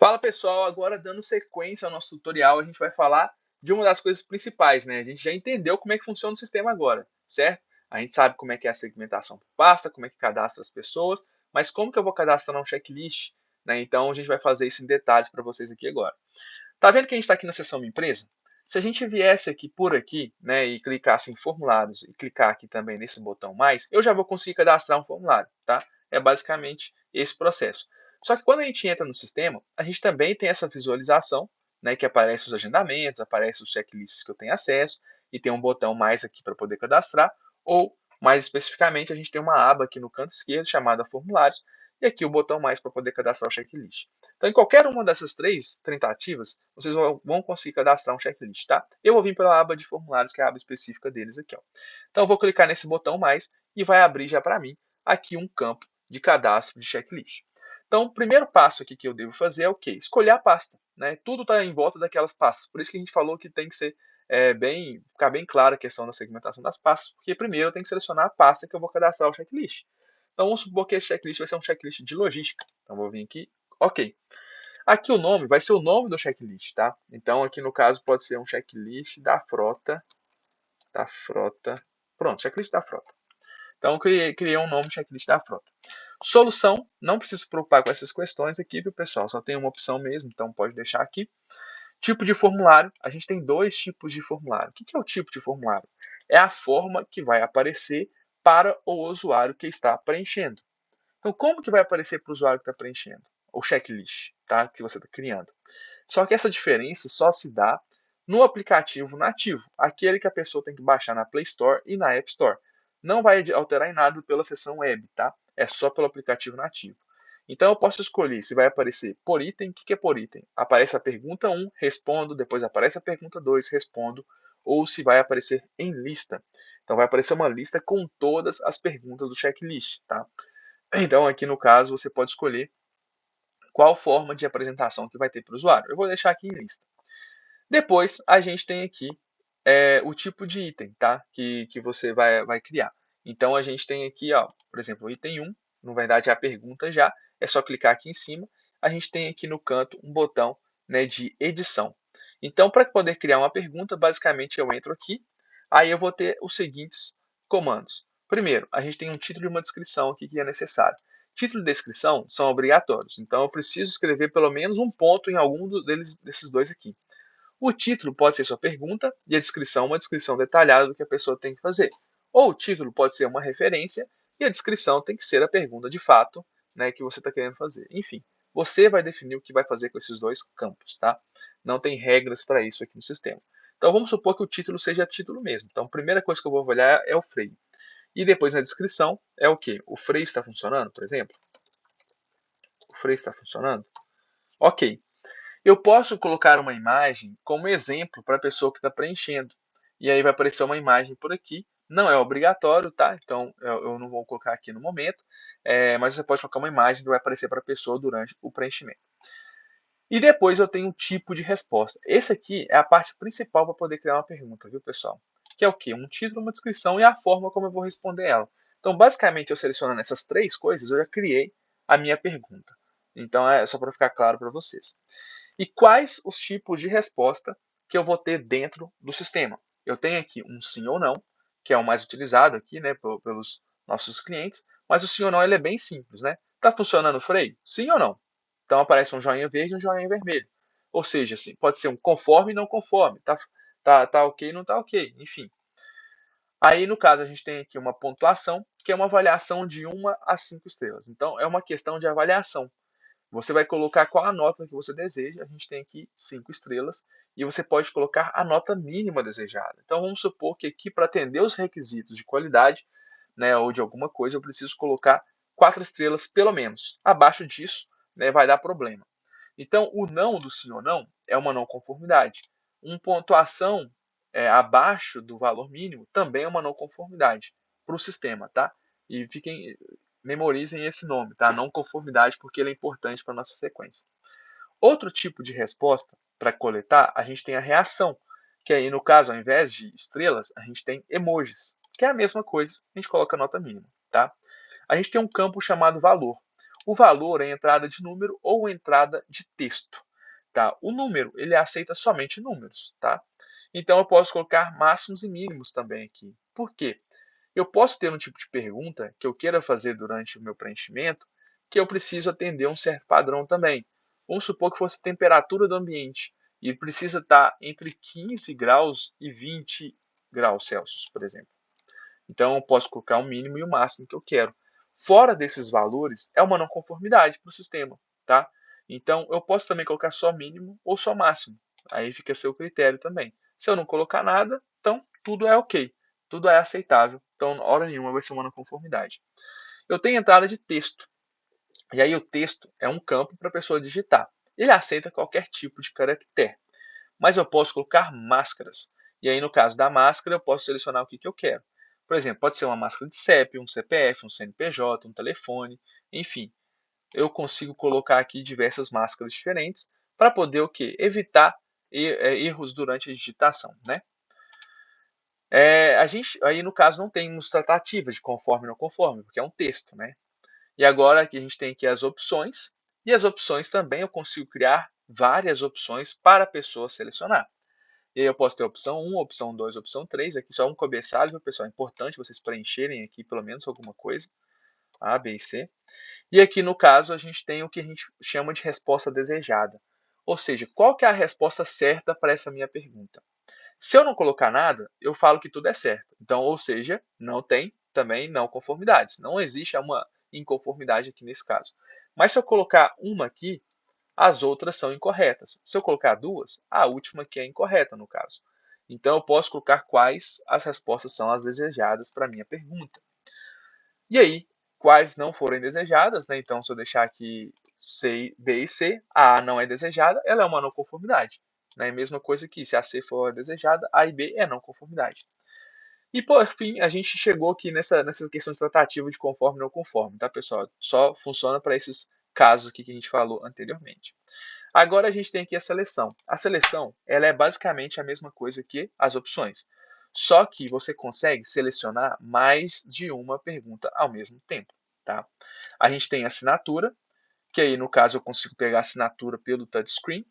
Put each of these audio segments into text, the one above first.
Fala pessoal, agora dando sequência ao nosso tutorial, a gente vai falar de uma das coisas principais, né? A gente já entendeu como é que funciona o sistema agora, certo? A gente sabe como é que é a segmentação por pasta, como é que cadastra as pessoas, mas como que eu vou cadastrar um checklist, né? Então a gente vai fazer isso em detalhes para vocês aqui agora. Tá vendo que a gente está aqui na seção Minha Empresa? Se a gente viesse aqui por aqui, né, e clicasse em formulários e clicar aqui também nesse botão mais, eu já vou conseguir cadastrar um formulário, tá? É basicamente esse processo. Só que quando a gente entra no sistema, a gente também tem essa visualização, né, que aparece os agendamentos, aparece os checklists que eu tenho acesso, e tem um botão mais aqui para poder cadastrar, ou mais especificamente, a gente tem uma aba aqui no canto esquerdo chamada formulários, e aqui o botão mais para poder cadastrar o checklist. Então, em qualquer uma dessas três tentativas, vocês vão conseguir cadastrar um checklist, tá? Eu vou vir pela aba de formulários, que é a aba específica deles aqui, ó. Então, eu vou clicar nesse botão mais e vai abrir já para mim aqui um campo de cadastro de checklist. Então, o primeiro passo aqui que eu devo fazer é o quê? Escolher a pasta, né? Tudo está em volta daquelas pastas. Por isso que a gente falou que tem que ser ficar bem clara a questão da segmentação das pastas, porque primeiro eu tenho que selecionar a pasta que eu vou cadastrar o checklist. Então, vamos supor que esse checklist vai ser um checklist de logística. Então, vou vir aqui, ok. Aqui o nome vai ser o nome do checklist, tá? Então, aqui no caso, pode ser um checklist da frota. Pronto, checklist da frota. Então, eu criei um nome de checklist da frota. Solução, não precisa se preocupar com essas questões aqui, viu, pessoal? Só tem uma opção mesmo, então pode deixar aqui. Tipo de formulário, a gente tem dois tipos de formulário. O que é o tipo de formulário? É a forma que vai aparecer para o usuário que está preenchendo. Então, como que vai aparecer para o usuário que está preenchendo? O checklist, tá? Que você está criando. Só que essa diferença só se dá no aplicativo nativo, aquele que a pessoa tem que baixar na Play Store e na App Store. Não vai alterar em nada pela seção web, tá? É só pelo aplicativo nativo. Então eu posso escolher se vai aparecer por item. O que é por item? Aparece a pergunta 1, respondo, depois aparece a pergunta 2, respondo, ou se vai aparecer em lista. Então vai aparecer uma lista com todas as perguntas do checklist, tá? Então aqui no caso você pode escolher qual forma de apresentação que vai ter para o usuário. Eu vou deixar aqui em lista. Depois, a gente tem aqui o tipo de item, tá? Que você vai criar. Então, a gente tem aqui, ó, por exemplo, o item 1, na verdade é a pergunta já, é só clicar aqui em cima. A gente tem aqui no canto um botão, né, de edição. Então, para poder criar uma pergunta, basicamente eu entro aqui, aí eu vou ter os seguintes comandos. Primeiro, a gente tem um título e uma descrição aqui que é necessário. Título e descrição são obrigatórios, então eu preciso escrever pelo menos um ponto em algum desses dois aqui. O título pode ser sua pergunta e a descrição uma descrição detalhada do que a pessoa tem que fazer. Ou o título pode ser uma referência e a descrição tem que ser a pergunta de fato, né, que você está querendo fazer. Enfim, você vai definir o que vai fazer com esses dois campos, tá? Não tem regras para isso aqui no sistema. Então vamos supor que o título seja título mesmo. Então a primeira coisa que eu vou olhar é o freio. E depois na descrição é o que? O freio está funcionando, por exemplo? O freio está funcionando? Ok. Eu posso colocar uma imagem como exemplo para a pessoa que está preenchendo. E aí vai aparecer uma imagem por aqui. Não é obrigatório, tá? Então eu não vou colocar aqui no momento. Mas você pode colocar uma imagem que vai aparecer para a pessoa durante o preenchimento. E depois eu tenho um tipo de resposta. Esse aqui é a parte principal para poder criar uma pergunta, viu, pessoal? Que é o quê? Um título, uma descrição e a forma como eu vou responder ela. Então, basicamente, eu selecionando essas três coisas, eu já criei a minha pergunta. Então, é só para ficar claro para vocês. E quais os tipos de resposta que eu vou ter dentro do sistema? Eu tenho aqui um sim ou não, que é o mais utilizado aqui, né, pelos nossos clientes, mas o sim ou não ele é bem simples, né? Tá funcionando o freio? Sim ou não? Então aparece um joinha verde e um joinha vermelho. Ou seja, assim, pode ser um conforme e não conforme. Tá ok, não tá ok, enfim. Aí, no caso, a gente tem aqui uma pontuação, que é uma avaliação de 1 a 5 estrelas. Então, é uma questão de avaliação. Você vai colocar qual a nota que você deseja. A gente tem aqui 5 estrelas e você pode colocar a nota mínima desejada. Então vamos supor que aqui para atender os requisitos de qualidade, né, ou de alguma coisa, eu preciso colocar 4 estrelas pelo menos. Abaixo disso, né, vai dar problema. Então o não do sim ou não é uma não conformidade. Uma pontuação abaixo do valor mínimo também é uma não conformidade para o sistema, tá? E memorizem esse nome, tá? Não conformidade, porque ele é importante para a nossa sequência. Outro tipo de resposta para coletar, a gente tem a reação, que aí no caso, ao invés de estrelas, a gente tem emojis, que é a mesma coisa, a gente coloca a nota mínima, tá? A gente tem um campo chamado valor. O valor é entrada de número ou entrada de texto. Tá? O número, ele aceita somente números. Tá? Então, eu posso colocar máximos e mínimos também aqui. Por quê? Eu posso ter um tipo de pergunta que eu queira fazer durante o meu preenchimento que eu preciso atender um certo padrão também. Vamos supor que fosse a temperatura do ambiente e precisa estar entre 15 graus e 20 graus Celsius, por exemplo. Então, eu posso colocar o mínimo e o máximo que eu quero. Fora desses valores, é uma não conformidade para o sistema. Tá? Então, eu posso também colocar só mínimo ou só máximo. Aí fica a seu critério também. Se eu não colocar nada, então tudo é ok. Tudo é aceitável. Então, hora nenhuma vai ser uma não conformidade. Eu tenho entrada de texto. E aí o texto é um campo para a pessoa digitar. Ele aceita qualquer tipo de caractere. Mas eu posso colocar máscaras. E aí, no caso da máscara, eu posso selecionar o que eu quero. Por exemplo, pode ser uma máscara de CEP, um CPF, um CNPJ, um telefone, enfim. Eu consigo colocar aqui diversas máscaras diferentes para poder o quê? Evitar erros durante a digitação, né? A gente, aí, no caso, não temos tratativas de conforme ou não conforme, porque é um texto, né? E agora aqui a gente tem aqui as opções, e as opções também eu consigo criar várias opções para a pessoa selecionar. E aí eu posso ter a opção 1, opção 2, opção 3, aqui só um cabeçalho, viu, pessoal? É importante vocês preencherem aqui pelo menos alguma coisa, A, B e C. E aqui no caso a gente tem o que a gente chama de resposta desejada. Ou seja, qual que é a resposta certa para essa minha pergunta? Se eu não colocar nada, eu falo que tudo é certo. Então, ou seja, não tem também não conformidades. Não existe uma inconformidade aqui nesse caso. Mas se eu colocar uma aqui, as outras são incorretas. Se eu colocar duas, a última que é incorreta no caso. Então, eu posso colocar quais as respostas são as desejadas para a minha pergunta. E aí, quais não forem desejadas, né? Então, se eu deixar aqui C, B e C, a A não é desejada, ela é uma não conformidade. Né? Mesma coisa aqui, se a C for desejada, A e B é não conformidade. E por fim, a gente chegou aqui nessa questão de tratativa de conforme e não conforme, tá, pessoal? Só funciona para esses casos aqui que a gente falou anteriormente. Agora a gente tem aqui a seleção. A seleção ela é basicamente a mesma coisa que as opções. Só que você consegue selecionar mais de uma pergunta ao mesmo tempo. Tá? A gente tem assinatura, que aí no caso eu consigo pegar a assinatura pelo touchscreen.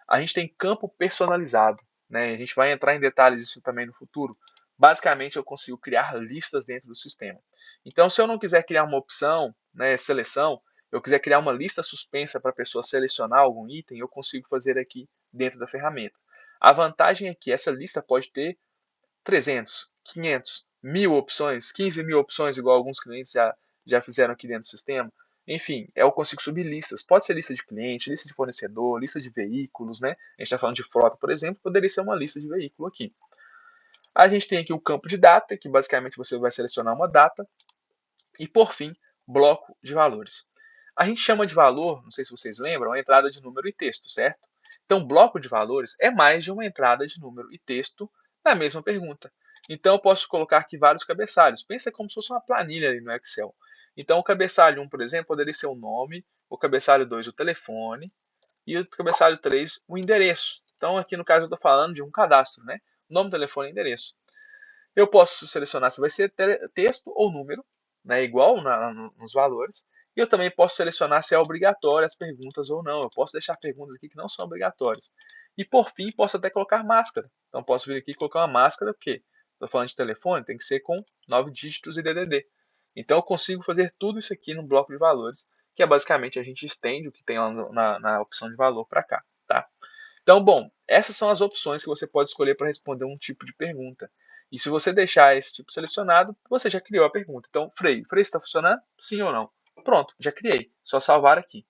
A gente tem campo personalizado. Né? A gente vai entrar em detalhes disso também no futuro. Basicamente eu consigo criar listas dentro do sistema. Então se eu não quiser criar uma opção, né, seleção, eu quiser criar uma lista suspensa para a pessoa selecionar algum item, eu consigo fazer aqui dentro da ferramenta. A vantagem é que essa lista pode ter 300, 500, 1000 opções, 15 mil opções, igual alguns clientes já fizeram aqui dentro do sistema. Enfim, eu consigo subir listas. Pode ser lista de cliente, lista de fornecedor, lista de veículos, né? A gente está falando de frota, por exemplo, poderia ser uma lista de veículo aqui. A gente tem aqui o campo de data, que basicamente você vai selecionar uma data. E, por fim, bloco de valores. A gente chama de valor, não sei se vocês lembram, a entrada de número e texto, certo? Então, bloco de valores é mais de uma entrada de número e texto na mesma pergunta. Então, eu posso colocar aqui vários cabeçalhos. Pensa como se fosse uma planilha ali no Excel. Então, o cabeçalho 1, por exemplo, poderia ser o nome, o cabeçalho 2, o telefone, e o cabeçalho 3, o endereço. Então, aqui no caso, eu estou falando de um cadastro, né? Nome, telefone e endereço. Eu posso selecionar se vai ser texto ou número, né, igual nos valores. E eu também posso selecionar se é obrigatório as perguntas ou não. Eu posso deixar perguntas aqui que não são obrigatórias. E por fim, posso até colocar máscara. Então posso vir aqui e colocar uma máscara, porque estou falando de telefone, tem que ser com 9 dígitos e DDD. Então eu consigo fazer tudo isso aqui no bloco de valores, que é basicamente a gente estende o que tem lá na opção de valor para cá. Tá? Então, bom, essas são as opções que você pode escolher para responder um tipo de pergunta. E se você deixar esse tipo selecionado, você já criou a pergunta. Então, freio está funcionando? Sim ou não? Pronto, já criei. Só salvar aqui.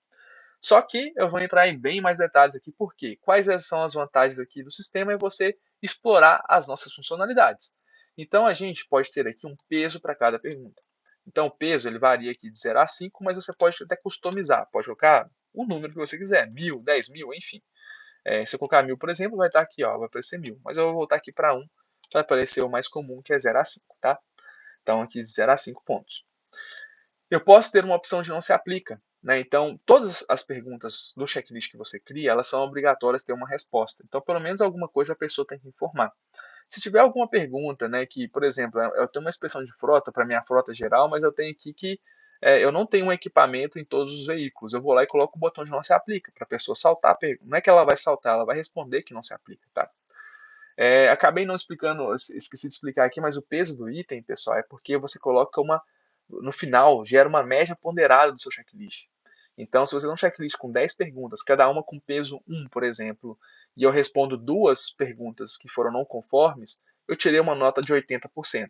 Só que eu vou entrar em bem mais detalhes aqui, porque quais são as vantagens aqui do sistema é você explorar as nossas funcionalidades. Então, a gente pode ter aqui um peso para cada pergunta. Então, o peso ele varia aqui de 0 a 5, mas você pode até customizar. Pode colocar o número que você quiser, 1000, 10.000, enfim. Se eu colocar 1000, por exemplo, vai estar aqui, ó, vai aparecer 1000. Mas eu vou voltar aqui para 1, vai aparecer o mais comum, que é 0 a 5, tá? Então, aqui de 0 a 5 pontos. Eu posso ter uma opção de não se aplica, né? Então, todas as perguntas do checklist que você cria, elas são obrigatórias ter uma resposta. Então, pelo menos alguma coisa a pessoa tem que informar. Se tiver alguma pergunta, né, que, por exemplo, eu tenho uma expressão de frota para minha frota geral, mas eu tenho aqui que eu não tenho um equipamento em todos os veículos. Eu vou lá e coloco o botão de não se aplica, para a pessoa saltar a pergunta. Não é que ela vai saltar, ela vai responder que não se aplica, tá? Acabei não explicando, esqueci de explicar aqui, mas o peso do item, pessoal, é porque você coloca no final, gera uma média ponderada do seu checklist. Então, se você tem um checklist com 10 perguntas, cada uma com peso 1, por exemplo, e eu respondo 2 perguntas que foram não conformes, eu tirei uma nota de 80%.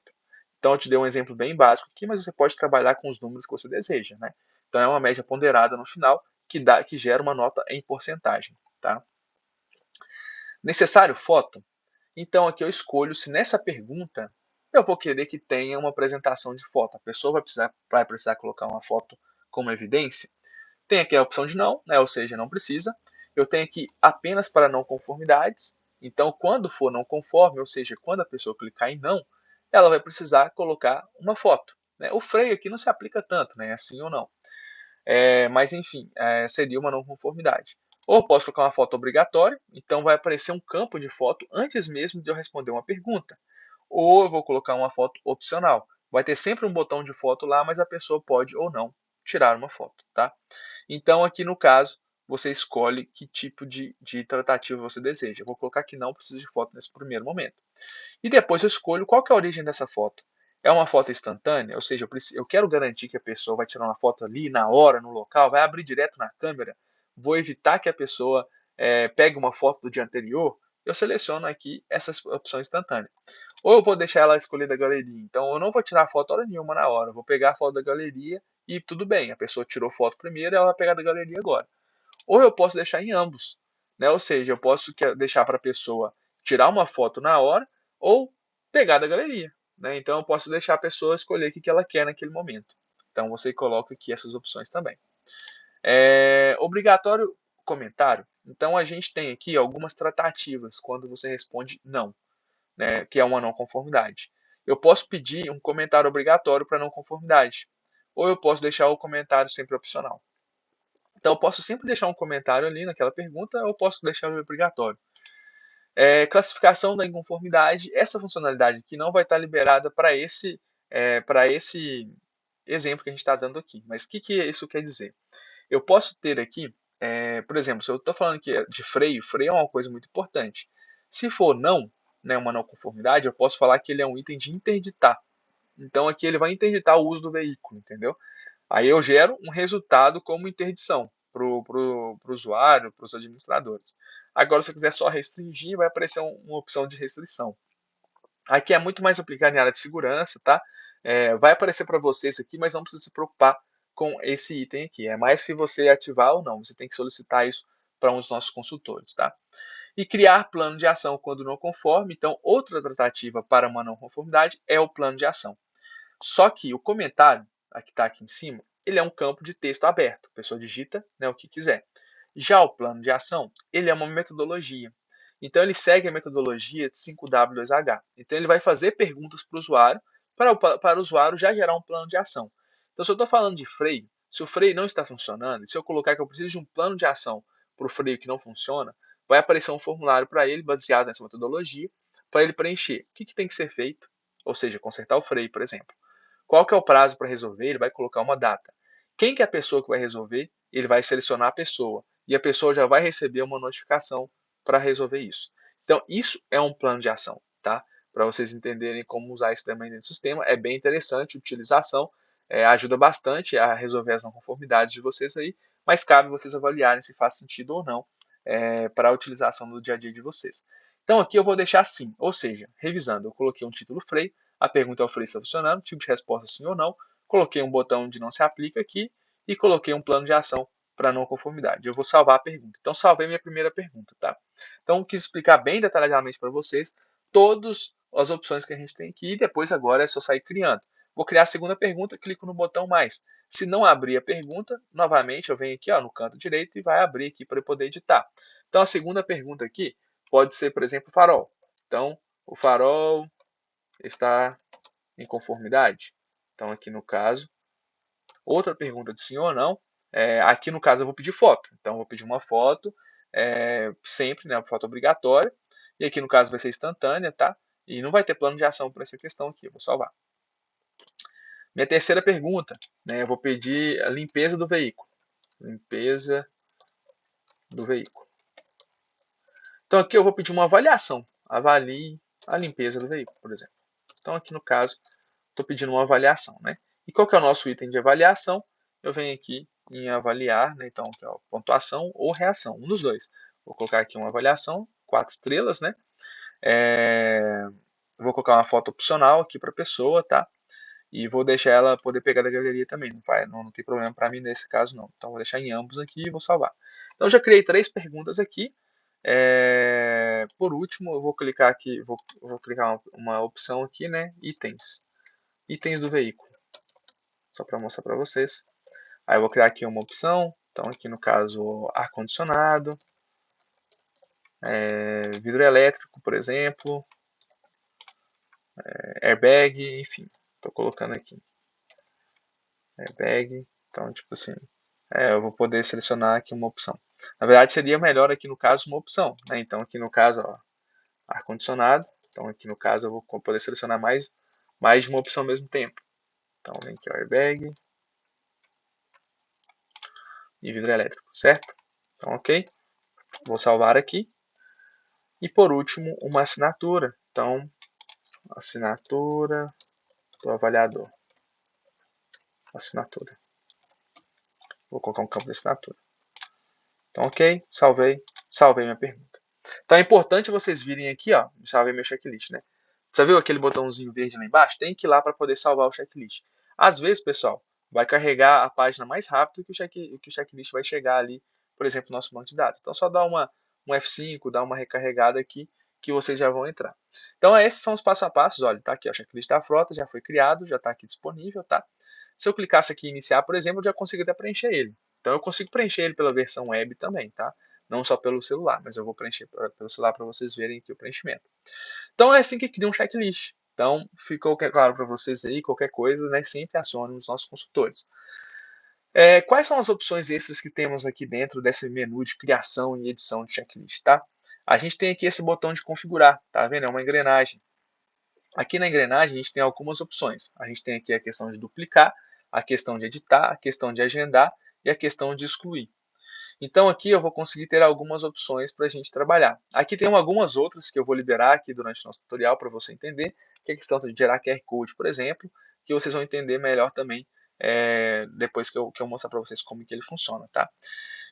Então, eu te dei um exemplo bem básico aqui, mas você pode trabalhar com os números que você deseja, né? Então, é uma média ponderada no final que gera uma nota em porcentagem, tá? Necessário foto? Então aqui eu escolho se nessa pergunta eu vou querer que tenha uma apresentação de foto. A pessoa vai precisar colocar uma foto como evidência. Tem aqui a opção de não, né? Ou seja, não precisa. Eu tenho aqui apenas para não conformidades. Então, quando for não conforme, ou seja, quando a pessoa clicar em não, ela vai precisar colocar uma foto, né? O freio aqui não se aplica tanto, né? Assim ou não. Mas enfim, seria uma não conformidade. Ou posso colocar uma foto obrigatória, então vai aparecer um campo de foto antes mesmo de eu responder uma pergunta. Ou eu vou colocar uma foto opcional. Vai ter sempre um botão de foto lá, mas a pessoa pode ou não tirar uma foto, tá? Então aqui no caso, você escolhe que tipo de tratativa você deseja. Eu vou colocar que não precisa de foto nesse primeiro momento. E depois eu escolho qual que é a origem dessa foto. É uma foto instantânea, ou seja, eu quero garantir que a pessoa vai tirar uma foto ali, na hora, no local, vai abrir direto na câmera, vou evitar que a pessoa pegue uma foto do dia anterior, eu seleciono aqui essa opção instantânea. Ou eu vou deixar ela escolher da galeria, então eu não vou tirar foto hora nenhuma na hora, eu vou pegar a foto da galeria e tudo bem, a pessoa tirou foto primeiro, ela vai pegar da galeria agora. Ou eu posso deixar em ambos, né? Ou seja, eu posso deixar para a pessoa tirar uma foto na hora ou pegar da galeria, né? Então eu posso deixar a pessoa escolher o que ela quer naquele momento. Então você coloca aqui essas opções também. Obrigatório comentário. Então a gente tem aqui algumas tratativas quando você responde não, né? Que é uma não conformidade. Eu posso pedir um comentário obrigatório para não conformidade, ou eu posso deixar o comentário sempre opcional. Então, eu posso sempre deixar um comentário ali naquela pergunta, ou posso deixar obrigatório. Classificação da inconformidade, essa funcionalidade aqui não vai estar liberada para esse exemplo que a gente está dando aqui. Mas o que isso quer dizer? Eu posso ter aqui, por exemplo, se eu estou falando aqui de freio, freio é uma coisa muito importante. Se for não, né, uma não conformidade, eu posso falar que ele é um item de interditar. Então aqui ele vai interditar o uso do veículo, entendeu? Aí eu gero um resultado como interdição para o usuário, para os administradores. Agora, se eu quiser só restringir, vai aparecer uma opção de restrição. Aqui é muito mais aplicado em área de segurança, tá? Vai aparecer para vocês aqui, mas não precisa se preocupar com esse item aqui. É mais se você ativar ou não. Você tem que solicitar isso para um dos nossos consultores, tá? E criar plano de ação quando não conforme. Então, outra tratativa para uma não conformidade é o plano de ação. Só que o comentário, que está aqui em cima, ele é um campo de texto aberto. A pessoa digita, né, o que quiser. Já o plano de ação, ele é uma metodologia. Então, ele segue a metodologia de 5W2H. Então, ele vai fazer perguntas para o usuário, para o usuário já gerar um plano de ação. Então, se eu estou falando de freio, se o freio não está funcionando, se eu colocar que eu preciso de um plano de ação para o freio que não funciona, vai aparecer um formulário para ele, baseado nessa metodologia, para ele preencher o que tem que ser feito, ou seja, consertar o freio, por exemplo. Qual que é o prazo para resolver? Ele vai colocar uma data. Quem que é a pessoa que vai resolver? Ele vai selecionar a pessoa. E a pessoa já vai receber uma notificação para resolver isso. Então, isso é um plano de ação, tá? Para vocês entenderem como usar isso também dentro do sistema. É bem interessante a utilização, ajuda bastante a resolver as não conformidades de vocês aí, mas cabe vocês avaliarem se faz sentido ou não para a utilização no dia a dia de vocês. Então, aqui eu vou deixar assim, ou seja, revisando, eu coloquei um título freio, a pergunta é: o freio está funcionando? Tipo de resposta sim ou não. Coloquei um botão de não se aplica aqui e coloquei um plano de ação para não conformidade. Eu vou salvar a pergunta. Então, salvei minha primeira pergunta, tá? Então, quis explicar bem detalhadamente para vocês todas as opções que a gente tem aqui e depois agora é só sair criando. Vou criar a segunda pergunta, clico no botão mais. Se não abrir a pergunta, novamente eu venho aqui no canto direito e vai abrir aqui para eu poder editar. Então, a segunda pergunta aqui pode ser, por exemplo, farol. Então, o farol está em conformidade? Então, aqui no caso, outra pergunta de sim ou não. Aqui no caso, eu vou pedir foto. Então, eu vou pedir uma foto, sempre, né, foto obrigatória. E aqui no caso vai ser instantânea, tá? E não vai ter plano de ação para essa questão aqui. Eu vou salvar. Minha terceira pergunta, né, eu vou pedir a limpeza do veículo. Limpeza do veículo. Então aqui eu vou pedir uma avaliação. Avalie a limpeza do veículo, por exemplo. Então aqui no caso, estou pedindo uma avaliação, né? E qual que é o nosso item de avaliação? Eu venho aqui em avaliar, né? Então aqui, ó, pontuação ou reação, um dos dois. Vou colocar aqui uma avaliação, 4 estrelas, né? Vou colocar uma foto opcional aqui para a pessoa, tá? E vou deixar ela poder pegar da galeria também, não tem problema para mim nesse caso não. Então vou deixar em ambos aqui e vou salvar. Então eu já criei 3 perguntas aqui. Por último, eu vou clicar aqui, vou clicar uma opção aqui, né? Itens do veículo. Só para mostrar para vocês. Aí eu vou criar aqui uma opção. Então aqui no caso ar-condicionado, vidro elétrico, por exemplo, airbag, enfim. Estou colocando aqui airbag. Então tipo assim, eu vou poder selecionar aqui uma opção. Na verdade seria melhor aqui no caso uma opção, né? Então aqui no caso ar-condicionado. Então aqui no caso eu vou poder selecionar mais de uma opção ao mesmo tempo. Então vem aqui o airbag e vidro elétrico, certo? Então ok. Vou salvar aqui. E por último, uma assinatura. Então, assinatura do avaliador. Assinatura. Vou colocar um campo de assinatura. Então, ok, salvei minha pergunta. Então é importante vocês virem aqui, ó, salvei meu checklist, né? Você viu aquele botãozinho verde lá embaixo? Tem que ir lá para poder salvar o checklist. Às vezes, pessoal, vai carregar a página mais rápido que o checklist vai chegar ali, por exemplo, no nosso banco de dados. Então, só dá um F5, dá uma recarregada aqui, que vocês já vão entrar. Então, esses são os passo a passos. Olha, tá aqui, ó, o checklist da frota, já foi criado, já está aqui disponível, tá? Se eu clicasse aqui em iniciar, por exemplo, eu já consigo até preencher ele. Então, eu consigo preencher ele pela versão web também, tá? Não só pelo celular, mas eu vou preencher pelo celular para vocês verem aqui o preenchimento. Então é assim que cria um checklist. Então ficou claro para vocês aí, qualquer coisa, né, sempre acione os nossos consultores. Quais são as opções extras que temos aqui dentro desse menu de criação e edição de checklist, tá? A gente tem aqui esse botão de configurar, tá vendo? É uma engrenagem. Aqui na engrenagem a gente tem algumas opções. A gente tem aqui a questão de duplicar, a questão de editar, a questão de agendar e a questão de excluir. Então aqui eu vou conseguir ter algumas opções para a gente trabalhar. Aqui tem algumas outras que eu vou liberar aqui durante o nosso tutorial para você entender, que é a questão de gerar QR Code, por exemplo, que vocês vão entender melhor também depois que eu mostrar para vocês como que ele funciona, tá?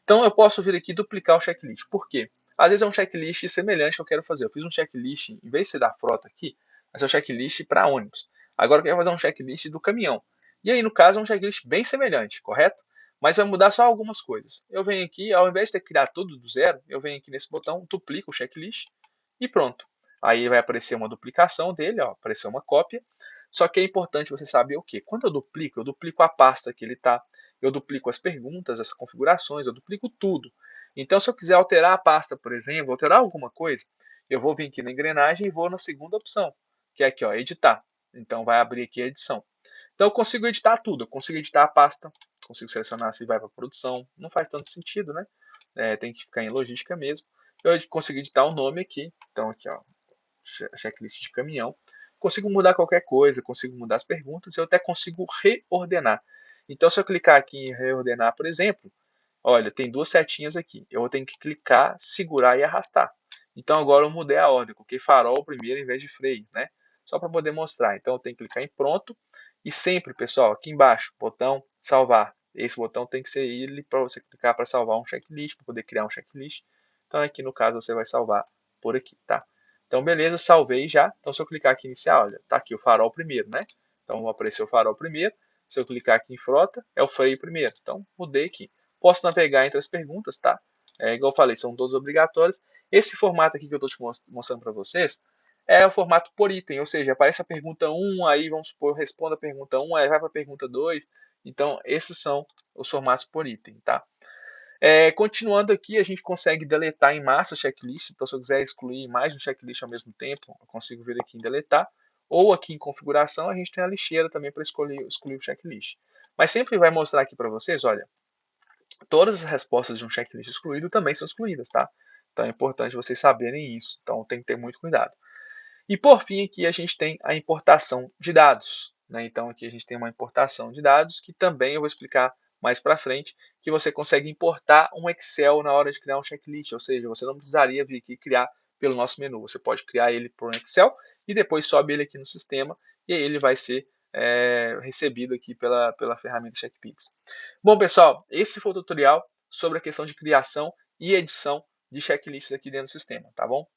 Então eu posso vir aqui e duplicar o checklist. Por quê? Às vezes é um checklist semelhante que eu quero fazer. Eu fiz um checklist, em vez de ser da frota aqui, vai ser um checklist para ônibus. Agora eu quero fazer um checklist do caminhão. E aí, no caso, é um checklist bem semelhante, correto? Mas vai mudar só algumas coisas. Eu venho aqui, ao invés de ter que criar tudo do zero, eu venho aqui nesse botão, duplico o checklist e pronto. Aí vai aparecer uma duplicação dele, ó, apareceu uma cópia. Só que é importante você saber o que? Quando eu duplico a pasta que ele está, eu duplico as perguntas, as configurações, eu duplico tudo. Então, se eu quiser alterar a pasta, por exemplo, alterar alguma coisa, eu vou vir aqui na engrenagem e vou na segunda opção, que é aqui, ó, editar. Então, vai abrir aqui a edição. Então, eu consigo editar tudo. Eu consigo editar a pasta, consigo selecionar se vai para produção. Não faz tanto sentido, né? Tem que ficar em logística mesmo. Eu consigo editar o nome aqui. Então, aqui, ó, checklist de caminhão. Consigo mudar qualquer coisa, consigo mudar as perguntas, eu até consigo reordenar. Então, se eu clicar aqui em reordenar, por exemplo, olha, tem duas setinhas aqui. Eu vou ter que clicar, segurar e arrastar. Então, agora eu mudei a ordem. Coloquei farol primeiro em vez de freio, né? Só para poder mostrar. Então, eu tenho que clicar em pronto. E sempre, pessoal, aqui embaixo, botão salvar. Esse botão tem que ser ele para você clicar para salvar um checklist, para poder criar um checklist. Então, aqui no caso, você vai salvar por aqui, tá? Então, beleza, salvei já. Então, se eu clicar aqui em iniciar, olha, tá aqui o farol primeiro, né? Então, vai aparecer o farol primeiro. Se eu clicar aqui em frota, é o freio primeiro. Então, mudei aqui. Posso navegar entre as perguntas, tá? Igual eu falei, são todas obrigatórias. Esse formato aqui que eu estou te mostrando para vocês é o formato por item, ou seja, aparece a pergunta 1, aí vamos supor, eu respondo a pergunta 1, aí vai para a pergunta 2. Então, esses são os formatos por item, tá? Continuando aqui, a gente consegue deletar em massa checklist. Então, se eu quiser excluir mais de um checklist ao mesmo tempo, eu consigo vir aqui em deletar. Ou aqui em configuração, a gente tem a lixeira também para excluir o checklist. Mas sempre vai mostrar aqui para vocês, olha, todas as respostas de um checklist excluído também são excluídas, tá? Então é importante vocês saberem isso. Então tem que ter muito cuidado. E por fim aqui a gente tem a importação de dados. né? Então aqui a gente tem uma importação de dados, que também eu vou explicar mais para frente, que você consegue importar um Excel na hora de criar um checklist, ou seja, você não precisaria vir aqui criar pelo nosso menu, você pode criar ele por um Excel e depois sobe ele aqui no sistema e aí ele vai ser recebido aqui pela ferramenta CheckPix. Bom, pessoal, esse foi o tutorial sobre a questão de criação e edição de checklists aqui dentro do sistema, tá bom?